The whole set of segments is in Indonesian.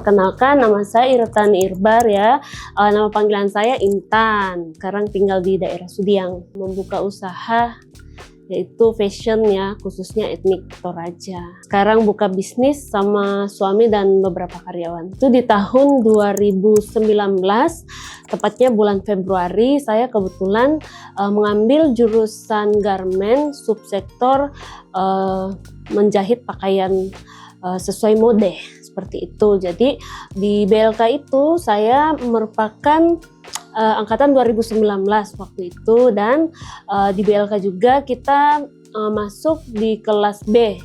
perkenalkan, nama saya Irtani Irbar ya. Nama panggilan saya Intan. Sekarang tinggal di daerah Sudiang, membuka usaha yaitu fashion ya, khususnya etnik Toraja. Sekarang buka bisnis sama suami dan beberapa karyawan. Itu di tahun 2019, tepatnya bulan Februari, saya kebetulan mengambil jurusan garment subsektor menjahit pakaian sesuai mode seperti itu. Jadi di BLK itu saya merupakan angkatan 2019 waktu itu, dan di BLK juga kita masuk di kelas B,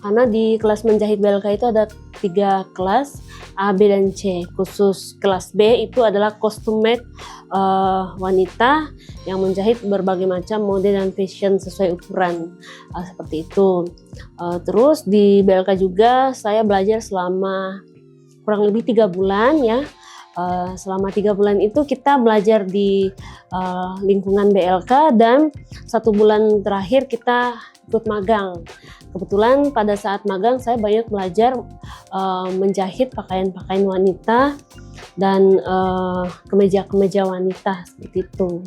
karena di kelas menjahit BLK itu ada 3 kelas, A, B, dan C. Khusus kelas B itu adalah custom made wanita yang menjahit berbagai macam mode dan fashion sesuai ukuran, seperti itu. Terus di BLK juga saya belajar selama kurang lebih 3 bulan ya. Selama 3 bulan itu kita belajar di lingkungan BLK, dan 1 bulan terakhir kita ikut magang. Kebetulan pada saat magang saya banyak belajar menjahit pakaian-pakaian wanita dan kemeja-kemeja wanita seperti itu.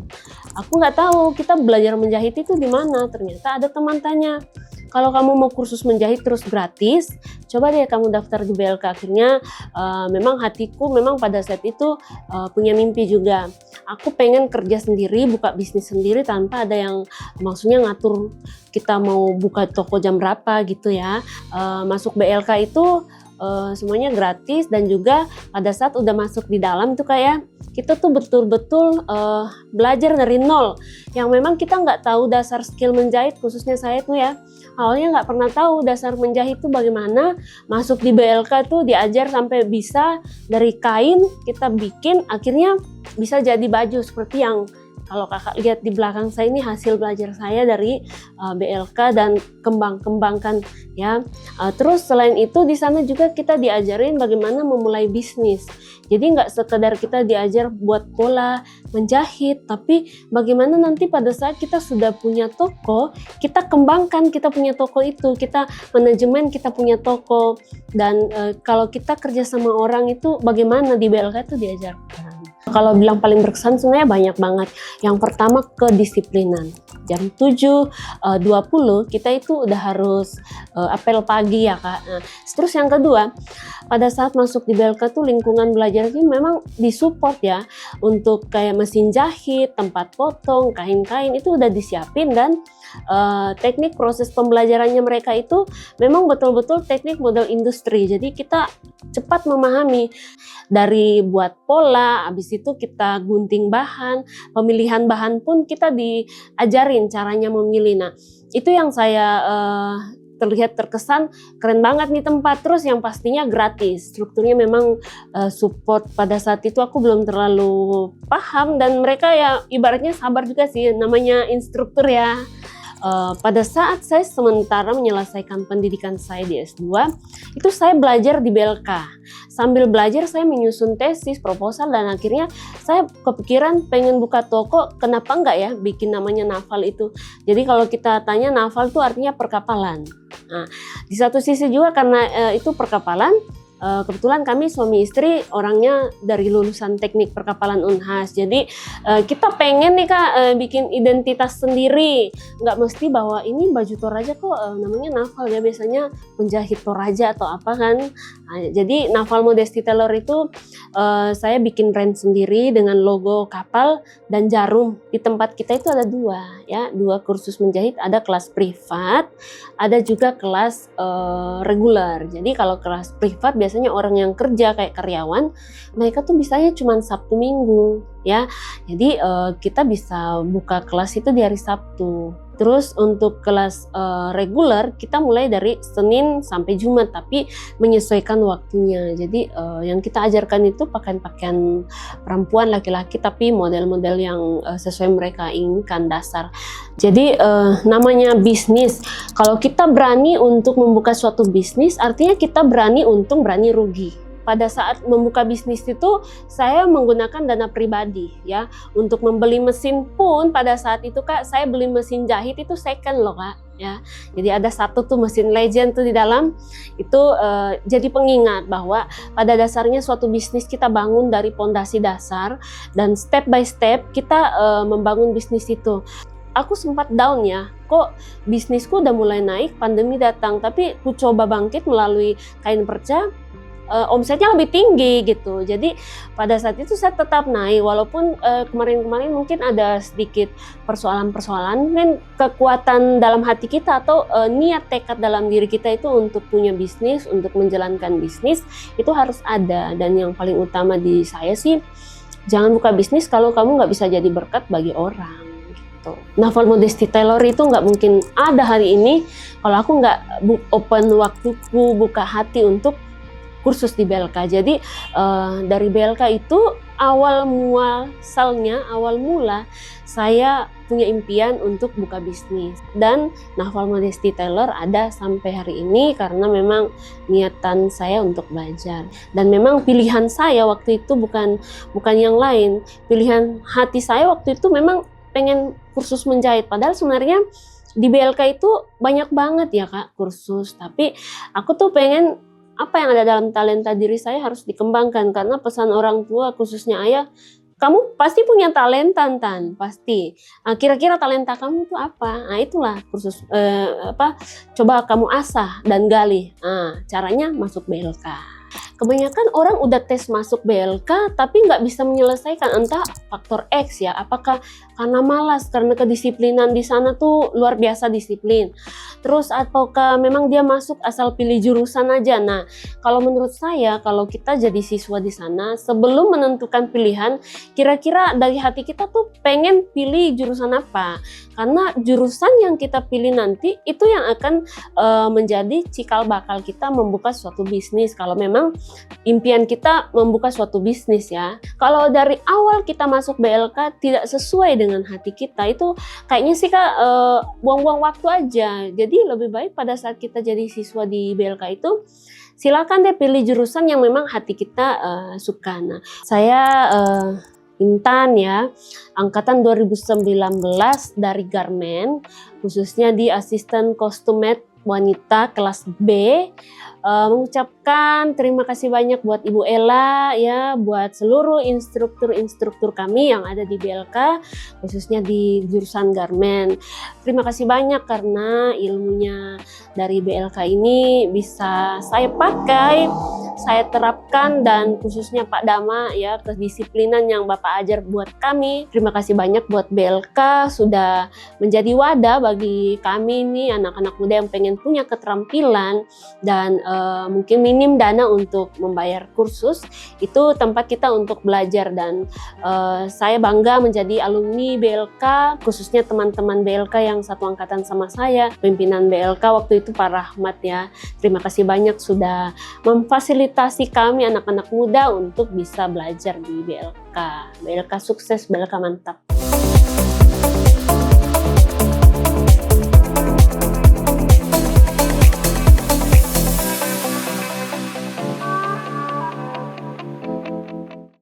Aku nggak tahu kita belajar menjahit itu di mana. Ternyata ada teman tanya, kalau kamu mau kursus menjahit terus gratis, coba deh kamu daftar di BLK. Akhirnya memang hatiku memang pada saat itu punya mimpi juga. Aku pengen kerja sendiri, buka bisnis sendiri tanpa ada yang maksudnya ngatur kita mau buka toko jam berapa gitu ya. Masuk BLK itu semuanya gratis, dan juga pada saat udah masuk di dalam tuh kayak kita tuh betul-betul belajar dari nol, yang memang kita nggak tahu dasar skill menjahit. Khususnya saya tuh ya, awalnya nggak pernah tahu dasar menjahit tuh bagaimana. Masuk di BLK tuh diajar sampai bisa dari kain kita bikin, akhirnya bisa jadi baju seperti yang kalau kakak lihat di belakang saya ini, hasil belajar saya dari BLK dan kembang-kembangkan ya. Terus selain itu di sana juga kita diajarin bagaimana memulai bisnis. Jadi nggak sekedar kita diajar buat pola menjahit, tapi bagaimana nanti pada saat kita sudah punya toko, kita kembangkan kita punya toko itu, kita manajemen kita punya toko, dan kalau kita kerja sama orang itu bagaimana di BLK itu diajarkan. Kalau bilang paling berkesan sebenarnya banyak banget. Yang pertama kedisiplinan. Jam 7.20 kita itu udah harus apel pagi ya Kak. Nah, terus yang kedua, pada saat masuk di BLK tuh lingkungan belajarnya memang disupport ya. Untuk kayak mesin jahit, tempat potong, kain-kain itu udah disiapin, dan teknik proses pembelajarannya mereka itu memang betul-betul teknik model industri. Jadi kita cepat memahami dari buat pola, habis itu kita gunting bahan, pemilihan bahan pun kita diajarin caranya memilih. Nah, itu yang saya terlihat terkesan keren banget nih tempat. Terus yang pastinya gratis, strukturnya memang support. Pada saat itu aku belum terlalu paham, dan mereka ya ibaratnya sabar juga sih, namanya instruktur ya. Pada saat saya sementara menyelesaikan pendidikan saya di S2, itu saya belajar di BLK. Sambil belajar saya menyusun tesis, proposal, dan akhirnya saya kepikiran pengen buka toko, kenapa enggak ya bikin namanya Naval itu. Jadi kalau kita tanya Naval itu artinya perkapalan. Nah, di satu sisi juga karena itu perkapalan, kebetulan kami suami istri orangnya dari lulusan teknik perkapalan Unhas. Jadi kita pengen nih Kak bikin identitas sendiri. Nggak mesti bahwa ini baju Toraja kok namanya Naval ya, biasanya penjahit Toraja atau apa kan. Nah, jadi Naval Modesty Tailor itu saya bikin brand sendiri dengan logo kapal dan jarum. Di tempat kita itu ada 2 ya, 2 kursus menjahit, ada kelas privat, ada juga kelas reguler. Jadi kalau kelas privat biasanya orang yang kerja kayak karyawan, mereka tuh bisanya cuma Sabtu Minggu ya. Jadi kita bisa buka kelas itu di hari Sabtu. Terus untuk kelas reguler kita mulai dari Senin sampai Jumat, tapi menyesuaikan waktunya. Jadi yang kita ajarkan itu pakaian-pakaian perempuan, laki-laki, tapi model-model yang sesuai mereka inginkan dasar. Jadi namanya bisnis, kalau kita berani untuk membuka suatu bisnis, artinya kita berani untung, berani rugi. Pada saat membuka bisnis itu saya menggunakan dana pribadi ya. Untuk membeli mesin pun pada saat itu Kak, saya beli mesin jahit itu second loh Kak ya. Jadi ada satu tuh mesin legend tuh di dalam itu jadi pengingat bahwa pada dasarnya suatu bisnis kita bangun dari pondasi dasar dan step by step kita membangun bisnis itu. Aku sempat down ya, kok bisnisku udah mulai naik, pandemi datang, tapi ku coba bangkit melalui Kain Perca, omsetnya lebih tinggi gitu. Jadi pada saat itu saya tetap naik, walaupun kemarin-kemarin mungkin ada sedikit persoalan-persoalan, mungkin kekuatan dalam hati kita atau niat tekad dalam diri kita itu untuk punya bisnis, untuk menjalankan bisnis, itu harus ada. Dan yang paling utama di saya sih, jangan buka bisnis kalau kamu nggak bisa jadi berkat bagi orang. Naval Modesty Tailor itu nggak mungkin ada hari ini kalau aku nggak open waktuku, buka hati untuk kursus di BLK. Jadi dari BLK itu awal mula saya punya impian untuk buka bisnis, dan Naval Modesty Tailor ada sampai hari ini karena memang niatan saya untuk belajar, dan memang pilihan saya waktu itu bukan yang lain. Pilihan hati saya waktu itu memang pengen kursus menjahit, padahal sebenarnya di BLK itu banyak banget ya Kak kursus, tapi aku tuh pengen apa yang ada dalam talenta diri saya harus dikembangkan, karena pesan orang tua khususnya ayah, kamu pasti punya talenta Tan, pasti. Kira-kira talenta kamu itu apa? Nah itulah kursus coba kamu asah dan gali. Caranya masuk BLK. Kebanyakan orang udah tes masuk BLK tapi nggak bisa menyelesaikan, entah faktor X ya, apakah karena malas, karena kedisiplinan di sana tuh luar biasa disiplin, terus ataukah memang dia masuk asal pilih jurusan aja. Nah kalau menurut saya, kalau kita jadi siswa di sana, sebelum menentukan pilihan, kira-kira dari hati kita tuh pengen pilih jurusan apa, karena jurusan yang kita pilih nanti itu yang akan menjadi cikal bakal kita membuka suatu bisnis, kalau memang impian kita membuka suatu bisnis ya. Kalau dari awal kita masuk BLK tidak sesuai dengan hati kita, itu kayaknya sih Kak buang-buang waktu aja. Jadi lebih baik pada saat kita jadi siswa di BLK itu silakan deh pilih jurusan yang memang hati kita suka. Nah, saya Intan ya, angkatan 2019 dari Garmen, khususnya di asisten kostumet wanita kelas B. Mengucapkan terima kasih banyak buat Ibu Ella ya, buat seluruh instruktur kami yang ada di BLK, khususnya di jurusan Garmen. Terima kasih banyak karena ilmunya dari BLK ini bisa saya pakai, saya terapkan, dan khususnya Pak Dama ya, kedisiplinan yang Bapak ajar buat kami. Terima kasih banyak buat BLK sudah menjadi wadah bagi kami nih anak-anak muda yang pengen punya keterampilan dan mungkin minim dana untuk membayar kursus. Itu tempat kita untuk belajar, dan saya bangga menjadi alumni BLK, khususnya teman-teman BLK yang satu angkatan sama saya. Pimpinan BLK waktu itu Pak Rahmat ya, terima kasih banyak sudah memfasilitasi kami anak-anak muda untuk bisa belajar di BLK. BLK sukses, BLK mantap.